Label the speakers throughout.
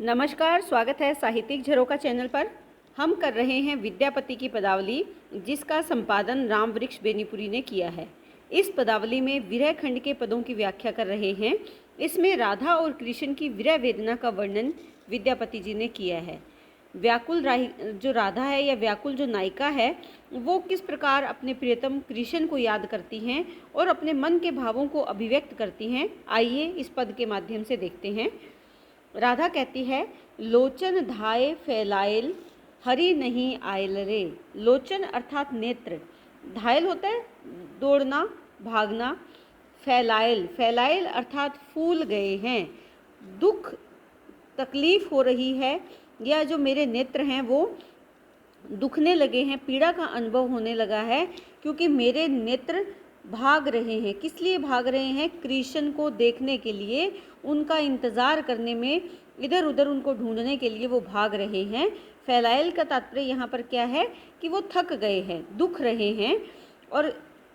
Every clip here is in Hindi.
Speaker 1: नमस्कार, स्वागत है साहित्यिक झरोखा चैनल पर। हम कर रहे हैं विद्यापति की पदावली, जिसका संपादन रामवृक्ष बेनीपुरी ने किया है। इस पदावली में विरह खंड के पदों की व्याख्या कर रहे हैं। इसमें राधा और कृष्ण की विरह वेदना का वर्णन विद्यापति जी ने किया है। व्याकुल जो राधा है या व्याकुल जो नायिका है, वो किस प्रकार अपने प्रियतम कृष्ण को याद करती हैं और अपने मन के भावों को अभिव्यक्त करती हैं, आइए इस पद के माध्यम से देखते हैं। राधा कहती है, लोचन धाये फैलायल हरि नहीं आयल रे। लोचन अर्थात नेत्र, धायल होता है दौड़ना भागना, फैलायल फैलायल अर्थात फूल गए हैं, दुख तकलीफ हो रही है या जो मेरे नेत्र हैं वो दुखने लगे हैं, पीड़ा का अनुभव होने लगा है, क्योंकि मेरे नेत्र भाग रहे हैं। किस लिए भाग रहे हैं? कृष्ण को देखने के लिए, उनका इंतज़ार करने में, इधर उधर उनको ढूंढने के लिए वो भाग रहे हैं। फैलायल का तात्पर्य यहाँ पर क्या है कि वो थक गए हैं, दुख रहे हैं। और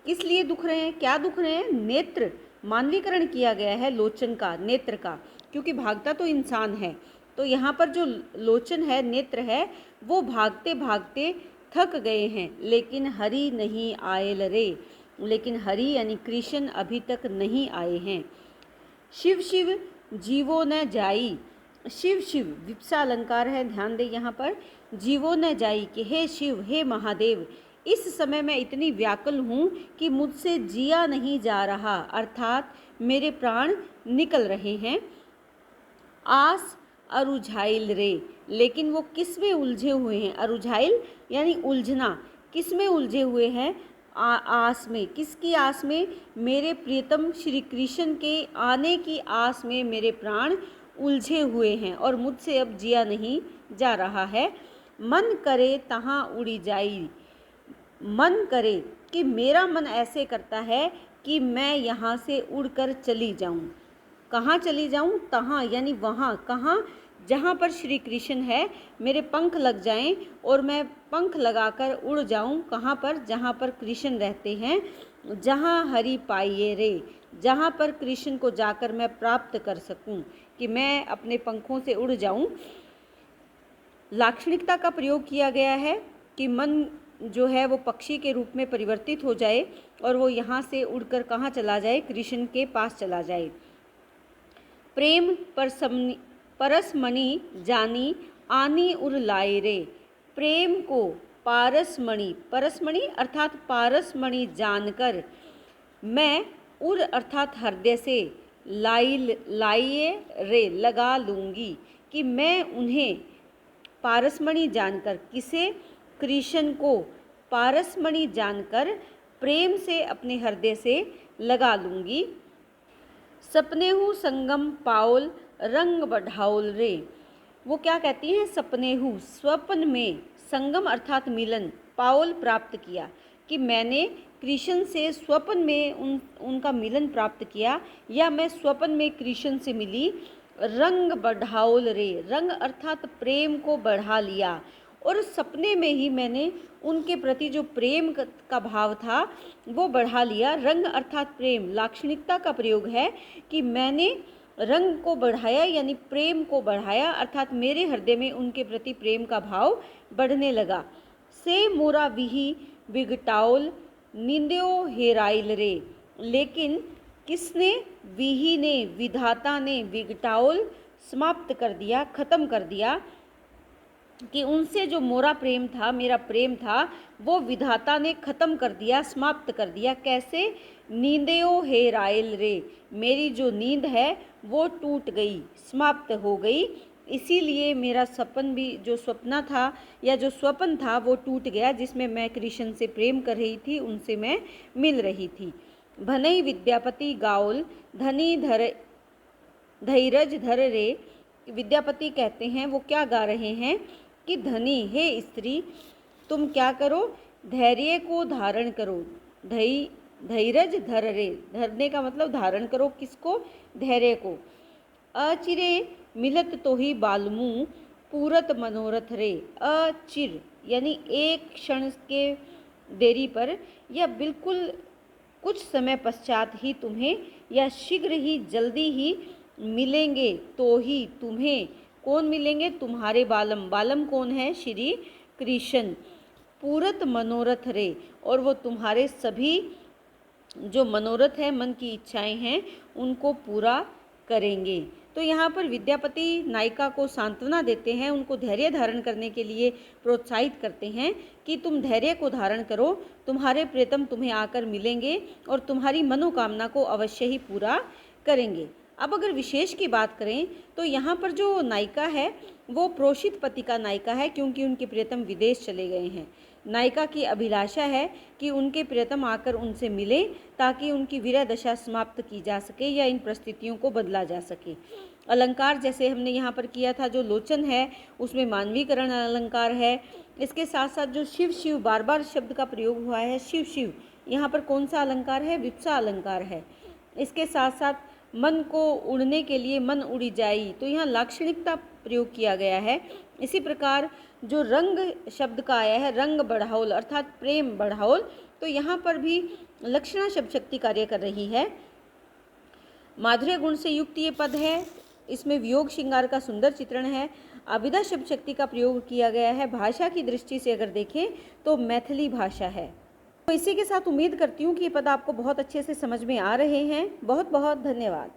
Speaker 1: किस लिए दुख रहे हैं, क्या दुख रहे हैं? नेत्र, मानवीकरण किया गया है लोचन का, नेत्र का, क्योंकि भागता तो इंसान है। तो यहाँ पर जो लोचन है, नेत्र है, वो भागते भागते थक गए हैं। लेकिन हरि नहीं आयल रे, लेकिन हरि यानी कृष्ण अभी तक नहीं आए हैं। शिव शिव जीवो न जाई, शिव शिव विप्सा अलंकार है, ध्यान दें यहाँ पर। जीवो न जाई कि हे शिव, हे महादेव, इस समय मैं इतनी व्याकुल हूँ कि मुझसे जिया नहीं जा रहा, अर्थात मेरे प्राण निकल रहे हैं। आस अरुझाइल रे, लेकिन वो किस में उलझे हुए हैं? अरुझाइल यानी उलझना, किस में उलझे हुए हैं? आस में। किसकी आस में? मेरे प्रियतम श्री कृष्ण के आने की आस में मेरे प्राण उलझे हुए हैं और मुझसे अब जिया नहीं जा रहा है। मन करे तहाँ उड़ी जाई, मन करे कि मेरा मन ऐसे करता है कि मैं यहाँ से उड़कर चली जाऊँ। कहाँ चली जाऊँ? तहाँ यानी वहाँ, कहाँ? जहाँ पर श्री कृष्ण है, मेरे पंख लग जाएं और मैं पंख लगाकर उड़ जाऊँ। कहाँ पर? जहाँ पर कृष्ण रहते हैं। जहाँ हरि पाइये रे, जहाँ पर कृष्ण को जाकर मैं प्राप्त कर सकूँ, कि मैं अपने पंखों से उड़ जाऊँ। लाक्षणिकता का प्रयोग किया गया है कि मन जो है वो पक्षी के रूप में परिवर्तित हो जाए और वो यहाँ से उड़कर कहाँ चला जाए? कृष्ण के पास चला जाए। प्रेम परसमणि जानी आनी उर लाए रे, प्रेम को पारसमणि, परसमणि अर्थात पारसमणि जानकर मैं उर अर्थात हृदय से लाइए रे लगा लूँगी, कि मैं उन्हें पारसमणि जानकर, किसे? कृष्ण को पारसमणि जानकर प्रेम से अपने हृदय से लगा लूँगी। सपनेहु संगम पाओल रंग बढ़ाओल रे, वो क्या कहती हैं? सपनेहु, स्वप्न में, संगम अर्थात मिलन, पाओल प्राप्त किया, कि मैंने कृष्ण से स्वप्न में उनका मिलन प्राप्त किया, या मैं स्वप्न में कृष्ण से मिली। रंग बढ़ाओल रे, रंग अर्थात प्रेम को बढ़ा लिया, और सपने में ही मैंने उनके प्रति जो प्रेम का भाव था वो बढ़ा लिया। रंग अर्थात प्रेम, लाक्षणिकता का प्रयोग है कि मैंने रंग को बढ़ाया यानी प्रेम को बढ़ाया, अर्थात मेरे हृदय में उनके प्रति प्रेम का भाव बढ़ने लगा। से मोरा विही विगटाओल निंद्यो हेराइल रे, लेकिन किसने? विही ने, विधाता ने, विगटाओल समाप्त कर दिया, खत्म कर दिया, कि उनसे जो मोरा प्रेम था, मेरा प्रेम था, वो विधाता ने खत्म कर दिया, समाप्त कर दिया। कैसे? नींदयो हेराइल रे, मेरी जो नींद है वो टूट गई, समाप्त हो गई, इसीलिए मेरा सपन भी, जो सपना था या जो स्वप्न था वो टूट गया, जिसमें मैं कृष्ण से प्रेम कर रही थी, उनसे मैं मिल रही थी। भनई विद्यापति गाओल धनी धैर्य धर रे, विद्यापति कहते हैं, वो क्या गा रहे हैं कि धनी, हे स्त्री, तुम क्या करो? धैर्य को धारण करो। धैर्य धर रे, धरने का मतलब धारण करो, किसको? धैर्य को। अचिरे मिलत तो ही बालमू पूरत मनोरथ रे, अचिर यानी एक क्षण के देरी पर, या बिल्कुल कुछ समय पश्चात ही तुम्हें, या शीघ्र ही, जल्दी ही मिलेंगे तो ही तुम्हें कौन मिलेंगे? तुम्हारे बालम। बालम कौन है? श्री कृष्ण। पूरत मनोरथ रे, और वो तुम्हारे सभी जो मनोरथ है, मन की इच्छाएं हैं, उनको पूरा करेंगे। तो यहाँ पर विद्यापति नायिका को सांत्वना देते हैं, उनको धैर्य धारण करने के लिए प्रोत्साहित करते हैं कि तुम धैर्य को धारण करो, तुम्हारे प्रियतम तुम्हें आकर मिलेंगे और तुम्हारी मनोकामना को अवश्य ही पूरा करेंगे। अब अगर विशेष की बात करें तो यहाँ पर जो नायिका है वो प्रोषित पति का नायिका है, क्योंकि उनके प्रियतम विदेश चले गए हैं। नायिका की अभिलाषा है कि उनके प्रियतम आकर उनसे मिले ताकि उनकी विरह दशा समाप्त की जा सके या इन परिस्थितियों को बदला जा सके। अलंकार जैसे हमने यहाँ पर किया था, जो लोचन है उसमें मानवीकरण अलंकार है। इसके साथ साथ जो शिव शिव बार बार शब्द का प्रयोग हुआ है, शिव शिव, यहाँ पर कौन सा अलंकार है? विप्सा अलंकार है। इसके साथ साथ मन को उड़ने के लिए मन उड़ी जाई, तो यहाँ लाक्षणिकता प्रयोग किया गया है। इसी प्रकार जो रंग शब्द का आया है, रंग बढ़ाओल अर्थात प्रेम बढ़ाओल, तो यहाँ पर भी लक्षणा शब्द शक्ति कार्य कर रही है। माधुर्य गुण से युक्त ये पद है, इसमें वियोग श्रृंगार का सुंदर चित्रण है। अभिधा शब्द शक्ति का प्रयोग किया गया है। भाषा की दृष्टि से अगर देखें तो मैथिली भाषा है। तो इसी के साथ उम्मीद करती हूँ कि ये पद आपको बहुत अच्छे से समझ में आ रहे हैं। बहुत बहुत धन्यवाद।